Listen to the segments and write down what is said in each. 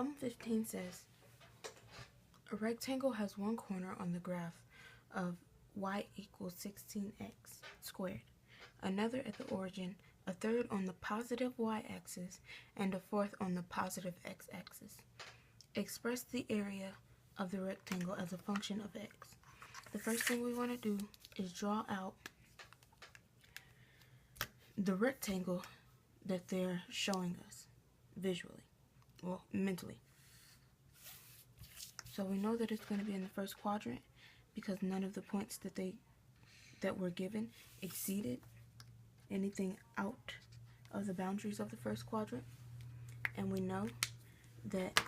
Problem 15 says, a rectangle has one corner on the graph of y equals 16x squared, another at the origin, a third on the positive y-axis, and a fourth on the positive x-axis. Express the area of the rectangle as a function of x. The first thing we want to do is draw out the rectangle that they're showing us visually, well, mentally. So we know that it's going to be in the first quadrant because none of the points that were given exceeded anything out of the boundaries of the first quadrant. And we know that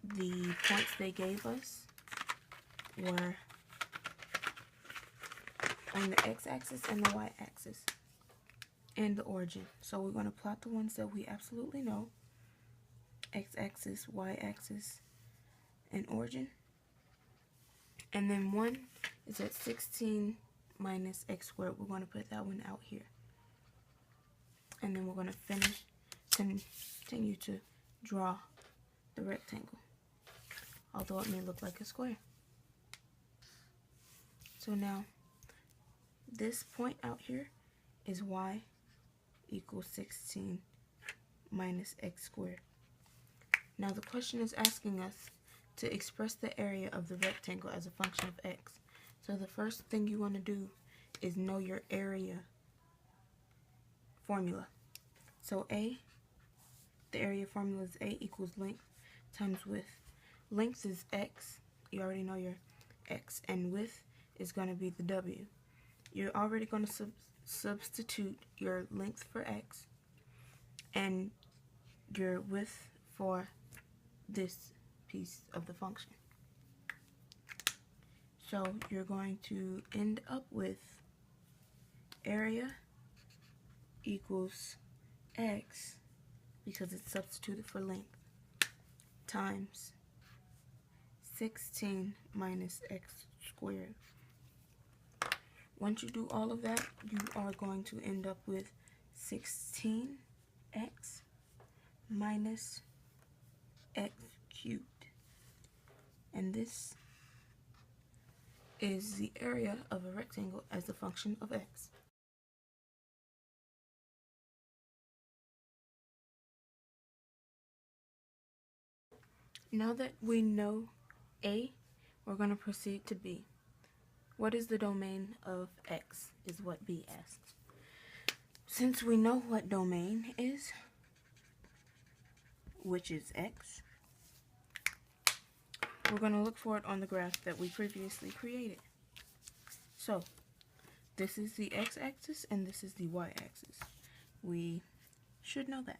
the points they gave us were on the x-axis and the y-axis and the origin. So we're going to plot the ones that we absolutely know: x-axis, y-axis, and origin. And then one is at 16 minus x squared. We're going to put that one out here. And then we're going to continue to draw the rectangle, although it may look like a square. So now this point out here is y equals 16 minus x squared. Now the question is asking us to express the area of the rectangle as a function of x. So the first thing you want to do is know your area formula. So the area formula is A equals length times width. Length is x, you already know your x, and width is going to be the w. You're already going to substitute your length for x and your width for this piece of the function. So you're going to end up with area equals x, because it's substituted for length, times 16 minus x squared. Once you do all of that, you are going to end up with 16x minus x cubed. And this is the area of a rectangle as a function of x. Now that we know A, we're going to proceed to B. What is the domain of x is what B asks. Since we know what domain is, which is x, we're going to look for it on the graph that we previously created. So this is the x-axis and this is the y-axis. We should know that.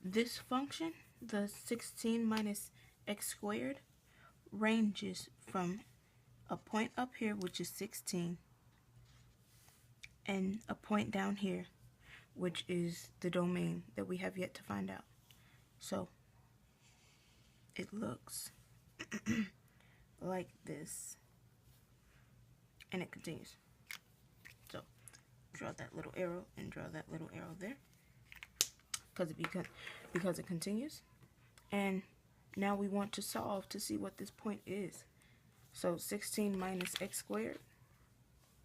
This function, the 16 minus x squared, ranges from a point up here, which is 16, and a point down here, which is the domain that we have yet to find out. So it looks like this, and it continues. So draw that little arrow and draw that little arrow there, because it continues. And now we want to solve to see what this point is. So 16 minus x squared,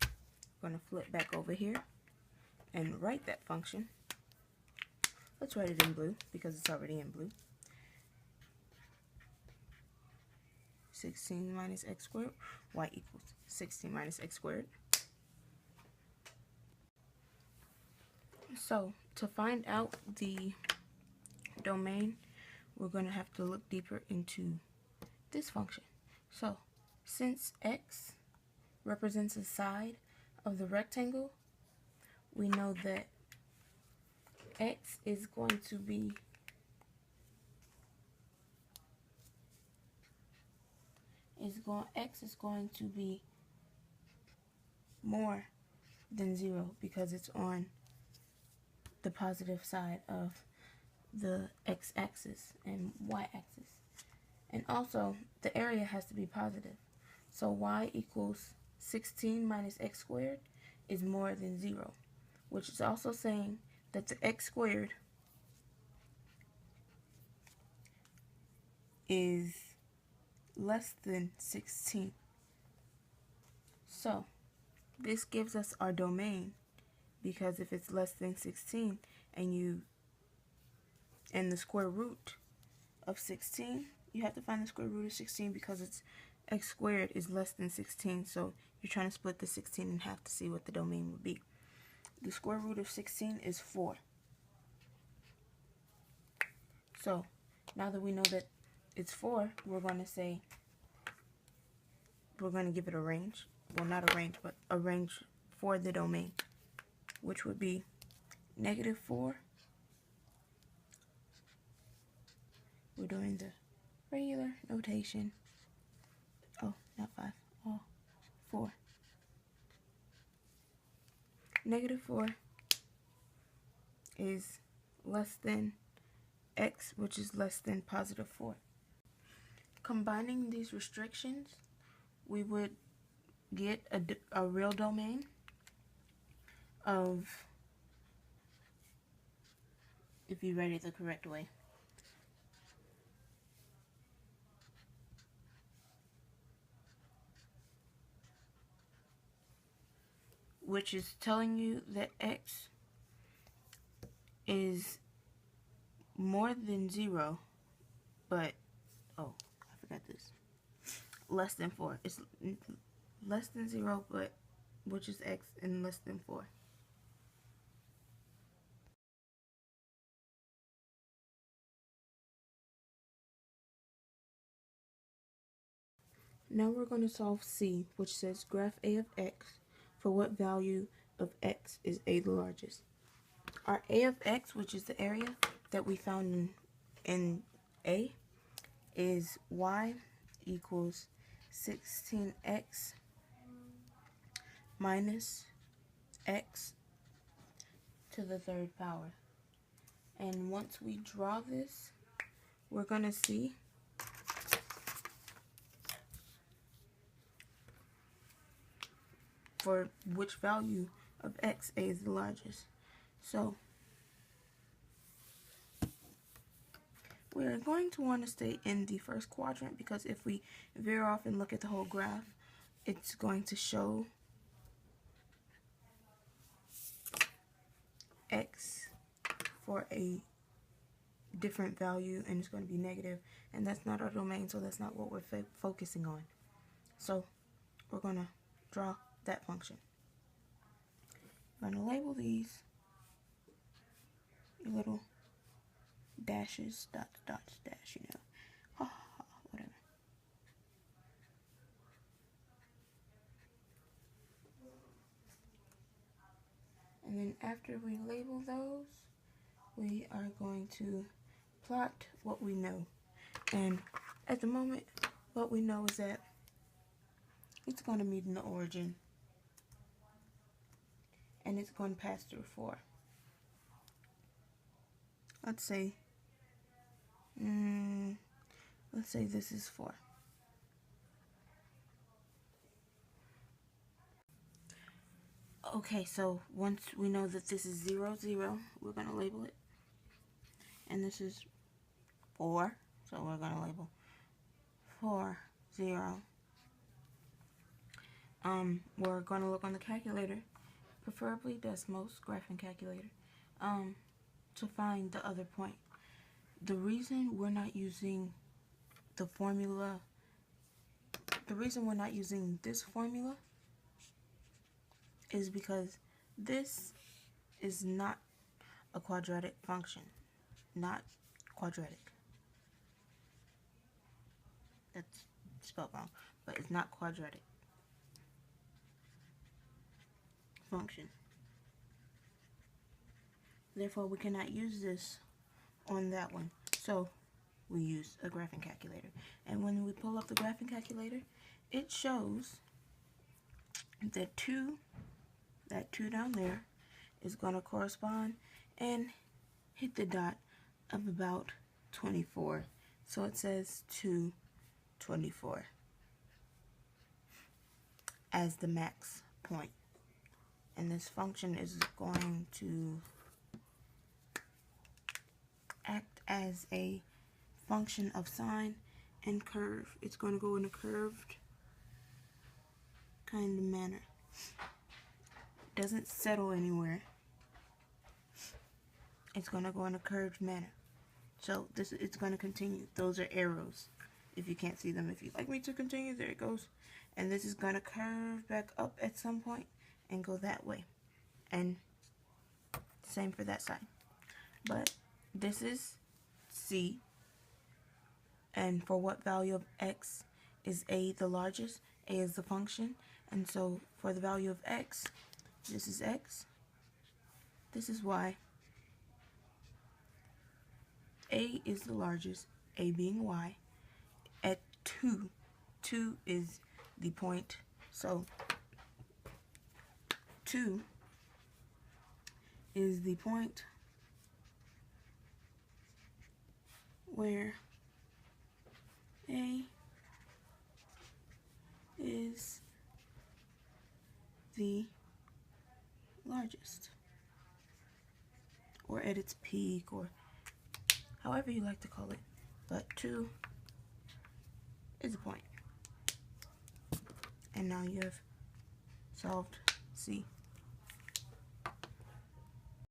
I'm going to flip back over here and write that function. Let's write it in blue because it's already in blue. 16 minus x squared, y equals 16 minus x squared. So to find out the domain, we're going to have to look deeper into this function. So since x represents a side of the rectangle, we know that x is going to be more than 0 because it's on the positive side of the x-axis and y-axis. And also, the area has to be positive. So y equals 16 minus x squared is more than 0, which is also saying that the x squared is less than 16. So this gives us our domain, because if it's less than 16 and the square root of 16, you have to find the square root of 16 because it's x squared is less than 16. So you're trying to split the 16 in half to see what the domain would be. The square root of 16 is 4. So now that we know that it's 4, we're going to give it a range. Well, not a range, but a range for the domain, which would be -4. We're doing the regular notation. Oh, not 5. Oh, 4. -4 is less than x, which is less than +4. Combining these restrictions, we would get a real domain of, if you read it the correct way, which is telling you that x is more than 0, but, oh, I forgot this, less than 4. It's less than 0, but which is x, and less than 4. Now we're going to solve C, which says graph A of x for what value of x is A the largest. Our A of x, which is the area that we found in A, is y equals 16x minus x to the 3rd power. And once we draw this, we're going to see for which value of x A is the largest. So we're going to want to stay in the first quadrant, because if we veer off and look at the whole graph, it's going to show x for a different value, and it's going to be negative, and that's not our domain, so that's not what we're focusing on. So we're going to draw that function. I'm going to label these little dashes, dots, dots, dash, whatever. And then after we label those, we are going to plot what we know. And at the moment, what we know is that it's going to meet in the origin, and it's going to pass through 4. Let's say this is 4. Okay, so once we know that this is 0, 0, we're going to label it. And this is 4, so we're going to label 4, 0. We're going to look on the calculator, preferably Desmos, graphing calculator, to find the other point. The reason we're not using the formula, the reason we're not using this formula is because this is not a quadratic function. Not quadratic. That's spelled wrong, but it's not quadratic function. Therefore, we cannot use this on that one. So we use a graphing calculator. And when we pull up the graphing calculator, it shows that that 2 down there is going to correspond and hit the dot of about 24. So it says 224 as the max point. And this function is going to act as a function of sine and curve. It's going to go in a curved kind of manner. Doesn't settle anywhere. It's going to go in a curved manner. So it's going to continue. Those are arrows. If you can't see them, if you'd like me to continue, there it goes. And this is going to curve back up at some point and go that way. And same for that side. But this is C. And for what value of x is a the largest? A is the function. And so for the value of x, this is x. This is y. A is the largest, A being y, at 2. 2 is the point, so 2 is the point where A is the largest, or at its peak, or however you like to call it, but 2 is a point. And now you have solved C.